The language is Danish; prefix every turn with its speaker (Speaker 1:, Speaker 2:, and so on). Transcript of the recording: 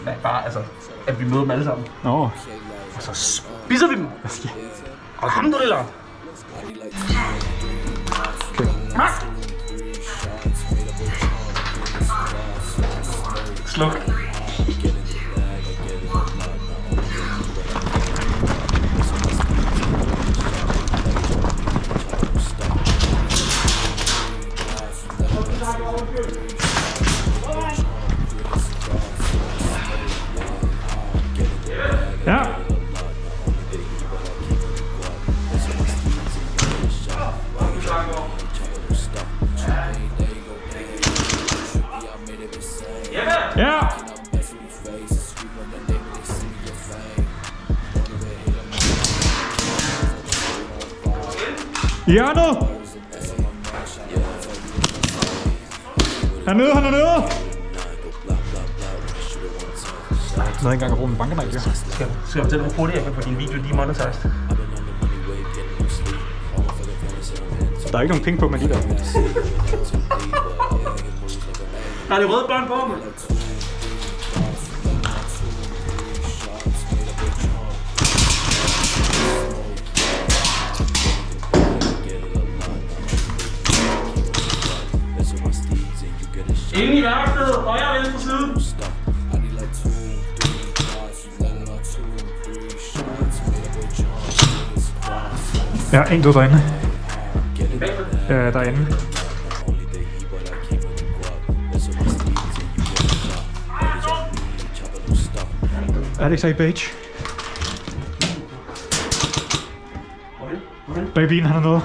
Speaker 1: Nej, bare altså, at vi møder dem alle sammen.
Speaker 2: Nå.
Speaker 1: Og så spiser vi dem. Alhamdulillah.
Speaker 2: Okay.
Speaker 1: Sluk.
Speaker 2: Ja. Ja. Hjørnet! Hernede, han er nede! Jeg havde ikke engang at bruge min bankenøgle.
Speaker 1: Skal jeg fortælle, hvor hurtigt jeg kan få din video demonetized?
Speaker 2: Der er ikke nogen penge på, men lige der.
Speaker 1: Der er de røde børn på mig. Inde i værkstedet, højre og venstre side.
Speaker 2: Ja, en død derinde. Derinde. Er det ikke så i beige? Babyen, han er noget.